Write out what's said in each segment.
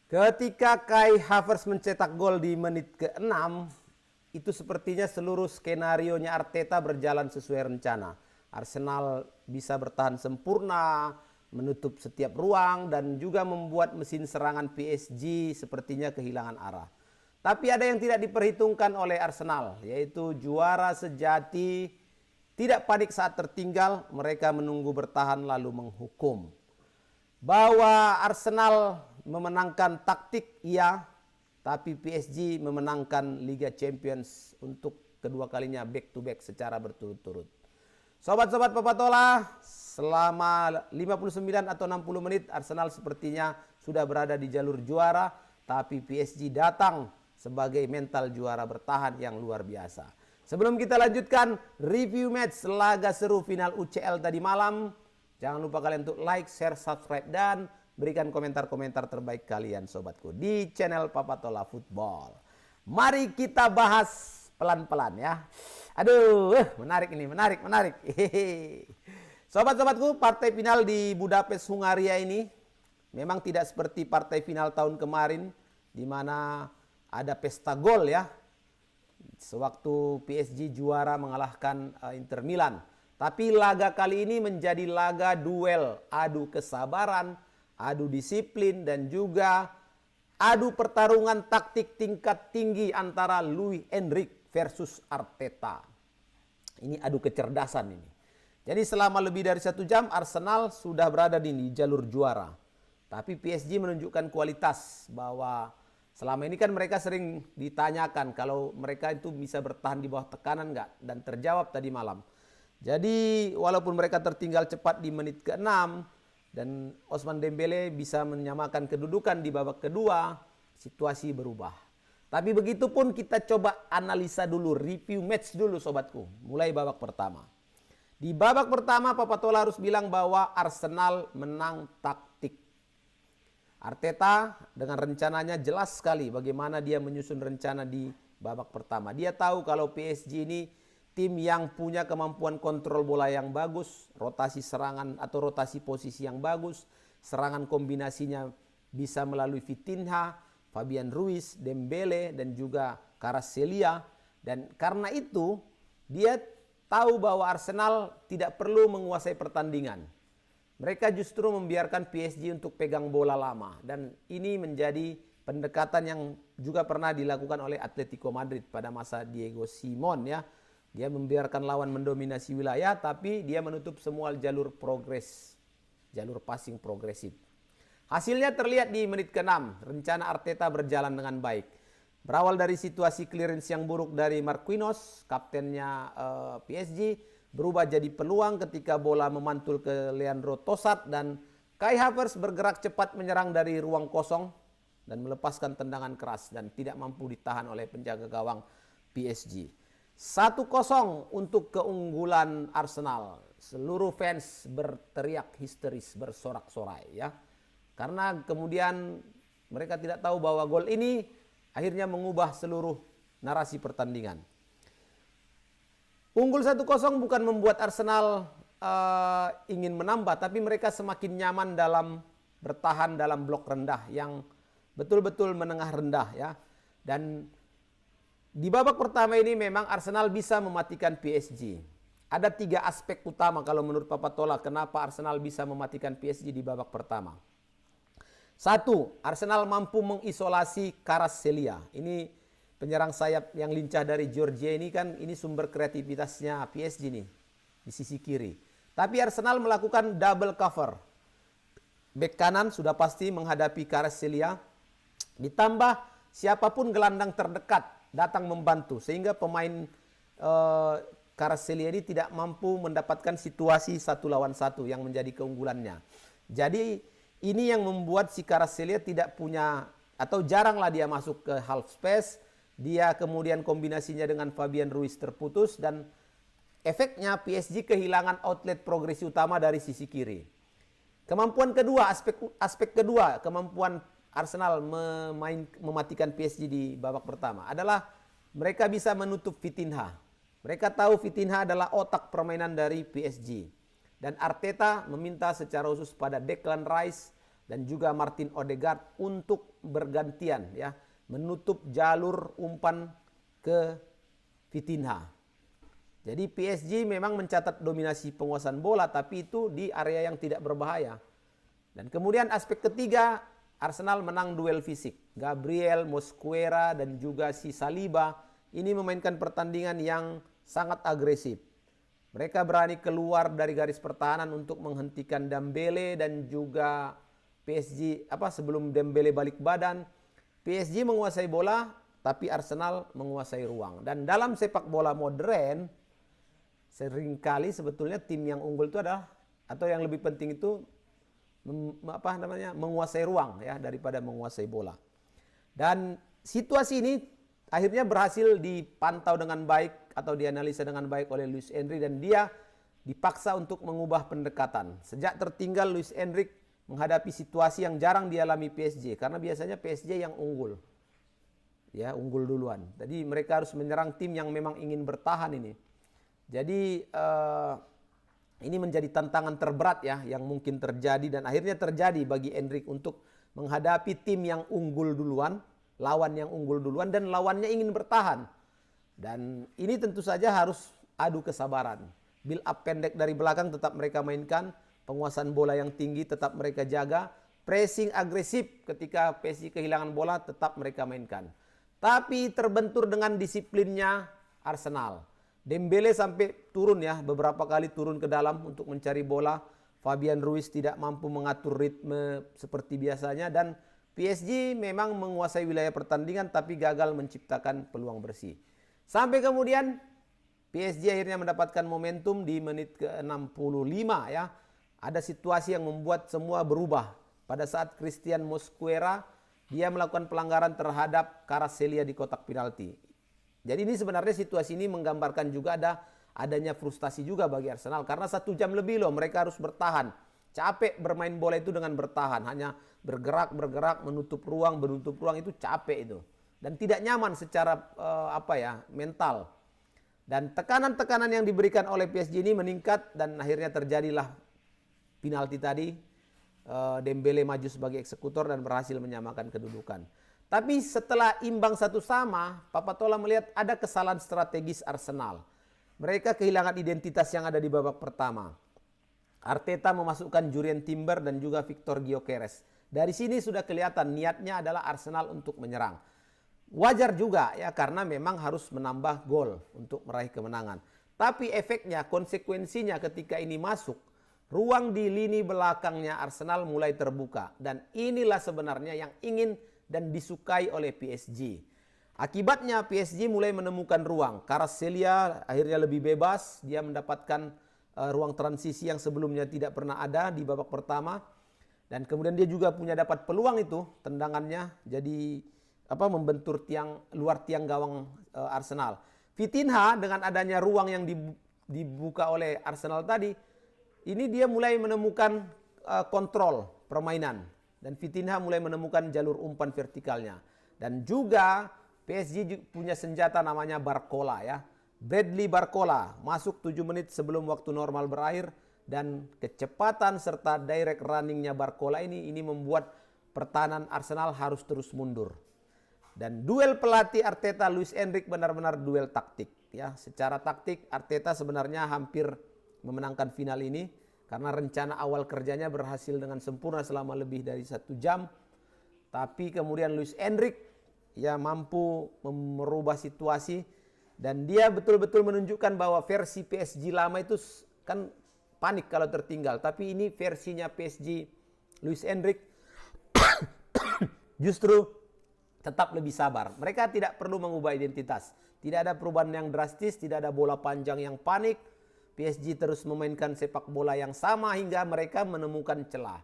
Ketika Kai Havertz mencetak gol di menit ke-6, itu sepertinya seluruh skenarionya Arteta berjalan sesuai rencana. Arsenal bisa bertahan sempurna, menutup setiap ruang, dan juga membuat mesin serangan PSG sepertinya kehilangan arah. Tapi ada yang tidak diperhitungkan oleh Arsenal, yaitu juara sejati tidak panik saat tertinggal, mereka menunggu bertahan lalu menghukum. Bahwa Arsenal memenangkan taktik, iya, tapi PSG memenangkan Liga Champions untuk kedua kalinya back to back secara berturut-turut. Sobat-sobat Papatola, selama 59 atau 60 menit Arsenal sepertinya sudah berada di jalur juara, tapi PSG datang sebagai mental juara bertahan yang luar biasa. Sebelum kita lanjutkan review match laga seru final UCL tadi malam, jangan lupa kalian untuk like, share, subscribe, dan berikan komentar-komentar terbaik kalian sobatku di channel Papatola Football. Mari kita bahas pelan-pelan ya. Aduh, menarik ini, menarik. Sobat-sobatku, partai final di Budapest, Hungaria ini memang tidak seperti partai final tahun kemarin di mana ada pesta gol ya. Sewaktu PSG juara mengalahkan Inter Milan. Tapi laga kali ini menjadi laga duel, adu kesabaran, adu disiplin, dan juga adu pertarungan taktik tingkat tinggi antara Luis Enrique versus Arteta. Ini adu kecerdasan ini. Jadi selama lebih dari 1 jam Arsenal sudah berada di jalur juara. Tapi PSG menunjukkan kualitas bahwa selama ini kan mereka sering ditanyakan kalau mereka itu bisa bertahan di bawah tekanan nggak, dan terjawab tadi malam. Jadi walaupun mereka tertinggal cepat di menit ke-6 dan Ousmane Dembele bisa menyamakan kedudukan di babak kedua, situasi berubah. Tapi begitu pun kita coba analisa dulu, review match dulu sobatku, mulai babak pertama. Di babak pertama Papatola harus bilang bahwa Arsenal menang taktik. Arteta dengan rencananya jelas sekali bagaimana dia menyusun rencana di babak pertama. Dia tahu kalau PSG ini tim yang punya kemampuan kontrol bola yang bagus, rotasi serangan atau rotasi posisi yang bagus, serangan kombinasinya bisa melalui Vitinha, Fabian Ruiz, Dembele, dan juga Kvaratskhelia. Dan karena itu dia tahu bahwa Arsenal tidak perlu menguasai pertandingan. Mereka justru membiarkan PSG untuk pegang bola lama. Dan ini menjadi pendekatan yang juga pernah dilakukan oleh Atletico Madrid pada masa Diego Simon ya. Dia membiarkan lawan mendominasi wilayah, tapi dia menutup semua jalur progres, jalur passing progresif. Hasilnya terlihat di menit ke-6, rencana Arteta berjalan dengan baik. Berawal dari situasi clearance yang buruk dari Marquinhos, kaptennya PSG, berubah jadi peluang ketika bola memantul ke Leandro Trossard dan Kai Havertz bergerak cepat menyerang dari ruang kosong dan melepaskan tendangan keras dan tidak mampu ditahan oleh penjaga gawang PSG. 1-0 untuk keunggulan Arsenal. Seluruh fans berteriak histeris, bersorak-sorai ya. Karena kemudian mereka tidak tahu bahwa gol ini akhirnya mengubah seluruh narasi pertandingan. Unggul 1-0 bukan membuat Arsenal ingin menambah, tapi mereka semakin nyaman dalam bertahan dalam blok rendah yang betul-betul menengah rendah ya. Dan di babak pertama ini memang Arsenal bisa mematikan PSG. Ada 3 aspek utama kalau menurut Papatola kenapa Arsenal bisa mematikan PSG di babak pertama. 1, Arsenal mampu mengisolasi Kvaratskhelia. Ini penyerang sayap yang lincah dari Georgia ini kan, ini sumber kreativitasnya PSG nih di sisi kiri. Tapi Arsenal melakukan double cover. Bek kanan sudah pasti menghadapi Kvaratskhelia. Ditambah siapapun gelandang terdekat datang membantu sehingga pemain Kvaratskhelia ini tidak mampu mendapatkan situasi 1 lawan 1 yang menjadi keunggulannya. Jadi ini yang membuat si Kvaratskhelia tidak punya atau jaranglah dia masuk ke half space. Dia kemudian kombinasinya dengan Fabian Ruiz terputus dan efeknya PSG kehilangan outlet progresi utama dari sisi kiri. Kemampuan kedua, aspek kedua kemampuan Arsenal mematikan PSG di babak pertama adalah mereka bisa menutup Vitinha. Mereka tahu Vitinha adalah otak permainan dari PSG. Dan Arteta meminta secara khusus pada Declan Rice, dan juga Martin Odegaard untuk bergantian ya menutup jalur umpan ke Vitinha. Jadi PSG memang mencatat dominasi penguasaan bola, tapi itu di area yang tidak berbahaya. Dan kemudian aspek ketiga, Arsenal menang duel fisik. Gabriel, Mosquera, dan juga si Saliba ini memainkan pertandingan yang sangat agresif. Mereka berani keluar dari garis pertahanan untuk menghentikan Dembele dan juga PSG sebelum Dembele balik badan. PSG menguasai bola, tapi Arsenal menguasai ruang. Dan dalam sepak bola modern, seringkali sebetulnya tim yang unggul itu adalah, atau yang lebih penting itu menguasai ruang ya daripada menguasai bola. Dan situasi ini akhirnya berhasil dipantau dengan baik atau dianalisa dengan baik oleh Luis Enrique, dan dia dipaksa untuk mengubah pendekatan. Sejak tertinggal, Luis Enrique menghadapi situasi yang jarang dialami PSG, karena biasanya PSG yang unggul. Ya, unggul duluan. Jadi mereka harus menyerang tim yang memang ingin bertahan ini. Jadi ini menjadi tantangan terberat ya yang mungkin terjadi, dan akhirnya terjadi bagi Enrique untuk menghadapi tim yang unggul duluan, lawan yang unggul duluan, dan lawannya ingin bertahan. Dan ini tentu saja harus adu kesabaran. Build up pendek dari belakang tetap mereka mainkan, penguasaan bola yang tinggi tetap mereka jaga, pressing agresif ketika PSG kehilangan bola tetap mereka mainkan. Tapi terbentur dengan disiplinnya Arsenal. Dembele sampai turun ya, beberapa kali turun ke dalam untuk mencari bola. Fabian Ruiz tidak mampu mengatur ritme seperti biasanya, dan PSG memang menguasai wilayah pertandingan tapi gagal menciptakan peluang bersih. Sampai kemudian PSG akhirnya mendapatkan momentum di menit ke-65 ya. Ada situasi yang membuat semua berubah. Pada saat Christian Mosquera dia melakukan pelanggaran terhadap Kvaratskhelia di kotak penalti. Jadi ini sebenarnya situasi ini menggambarkan juga adanya frustasi juga bagi Arsenal, karena 1 jam lebih loh mereka harus bertahan. Capek bermain bola itu dengan bertahan, hanya bergerak menutup ruang itu capek itu. Dan tidak nyaman secara mental. Dan tekanan-tekanan yang diberikan oleh PSG ini meningkat, dan akhirnya terjadilah penalti tadi. Dembele maju sebagai eksekutor dan berhasil menyamakan kedudukan. Tapi setelah imbang 1-1, Papatola melihat ada kesalahan strategis Arsenal. Mereka kehilangan identitas yang ada di babak pertama. Arteta memasukkan Jurien Timber dan juga Victor Gyökeres. Dari sini sudah kelihatan niatnya adalah Arsenal untuk menyerang. Wajar juga ya, karena memang harus menambah gol untuk meraih kemenangan. Tapi efeknya, konsekuensinya ketika ini masuk, ruang di lini belakangnya Arsenal mulai terbuka. Dan inilah sebenarnya yang ingin dan disukai oleh PSG. Akibatnya PSG mulai menemukan ruang. Kvaratskhelia akhirnya lebih bebas. Dia mendapatkan ruang transisi yang sebelumnya tidak pernah ada di babak pertama. Dan kemudian dia juga punya dapat peluang itu, tendangannya jadi membentur luar tiang gawang Arsenal. Vitinha dengan adanya ruang yang dibuka oleh Arsenal tadi, ini dia mulai menemukan kontrol permainan. Dan Vitinha mulai menemukan jalur umpan vertikalnya. Dan juga PSG punya senjata namanya Barcola ya. Bradley Barcola masuk 7 menit sebelum waktu normal berakhir. Dan kecepatan serta direct runningnya Barcola ini membuat pertahanan Arsenal harus terus mundur. Dan duel pelatih Arteta Luis Enrique benar-benar duel taktik ya. Secara taktik Arteta sebenarnya hampir memenangkan final ini, karena rencana awal kerjanya berhasil dengan sempurna selama lebih dari 1 jam. Tapi kemudian Luis Enrique ya mampu merubah situasi, dan dia betul-betul menunjukkan bahwa versi PSG lama itu kan panik kalau tertinggal. Tapi ini versinya PSG Luis Enrique justru tetap lebih sabar. Mereka tidak perlu mengubah identitas. Tidak ada perubahan yang drastis, tidak ada bola panjang yang panik. PSG terus memainkan sepak bola yang sama hingga mereka menemukan celah.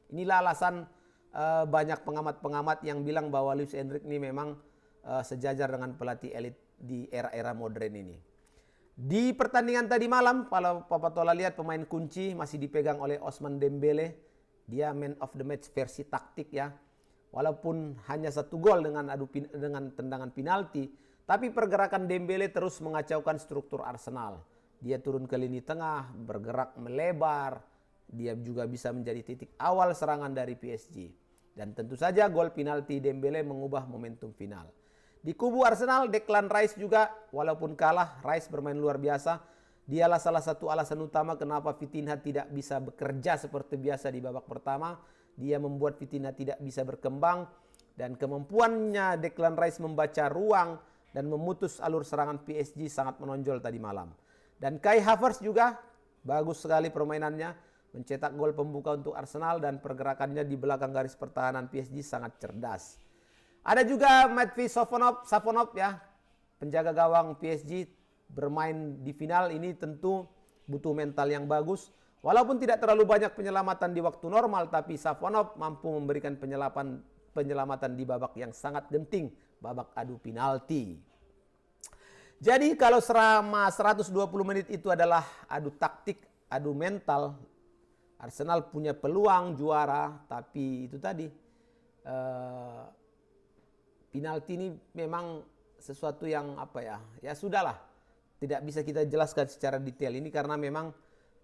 Inilah alasan banyak pengamat-pengamat yang bilang bahwa Luis Enrique ini memang sejajar dengan pelatih elit di era-era modern ini. Di pertandingan tadi malam, kalau Papatola lihat pemain kunci masih dipegang oleh Ousmane Dembele. Dia man of the match versi taktik ya. Walaupun hanya 1 gol dengan tendangan penalti, tapi pergerakan Dembele terus mengacaukan struktur Arsenal. Dia turun ke lini tengah, bergerak melebar, dia juga bisa menjadi titik awal serangan dari PSG. Dan tentu saja gol penalti Dembele mengubah momentum final. Di kubu Arsenal, Declan Rice juga walaupun kalah, Rice bermain luar biasa. Dialah salah satu alasan utama kenapa Vitinha tidak bisa bekerja seperti biasa di babak pertama. Dia membuat Vitinha tidak bisa berkembang. Dan kemampuannya Declan Rice membaca ruang dan memutus alur serangan PSG sangat menonjol tadi malam. Dan Kai Havertz juga bagus sekali permainannya, mencetak gol pembuka untuk Arsenal dan pergerakannya di belakang garis pertahanan PSG sangat cerdas. Ada juga Matvey Safonov ya, penjaga gawang PSG bermain di final ini tentu butuh mental yang bagus. Walaupun tidak terlalu banyak penyelamatan di waktu normal, tapi Safonov mampu memberikan penyelamatan di babak yang sangat genting, babak adu penalti. Jadi kalau selama 120 menit itu adalah adu taktik, adu mental, Arsenal punya peluang juara, tapi itu tadi penalti ini memang sesuatu yang ya sudahlah, tidak bisa kita jelaskan secara detail ini karena memang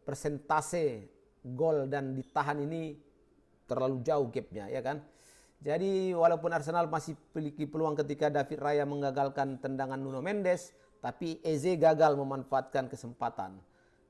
persentase gol dan ditahan ini terlalu jauh gapnya, ya kan. Jadi walaupun Arsenal masih memiliki peluang ketika David Raya mengagalkan tendangan Nuno Mendes, tapi Eze gagal memanfaatkan kesempatan.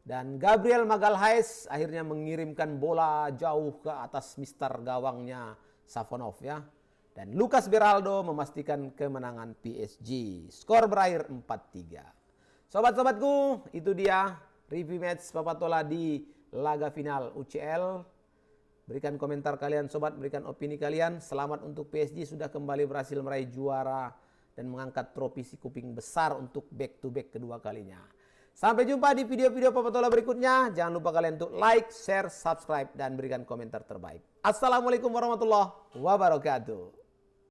Dan Gabriel Magalhaes akhirnya mengirimkan bola jauh ke atas mister gawangnya Safonov ya. Dan Lucas Beraldo memastikan kemenangan PSG. Skor berakhir 4-3. Sobat-sobatku, itu dia review match Papatola di laga final UCL. Berikan komentar kalian sobat, berikan opini kalian. Selamat untuk PSG sudah kembali berhasil meraih juara dan mengangkat trofi si kuping besar untuk back to back kedua kalinya. Sampai jumpa di video-video Papatola berikutnya. Jangan lupa kalian untuk like, share, subscribe, dan berikan komentar terbaik. Assalamualaikum warahmatullahi wabarakatuh.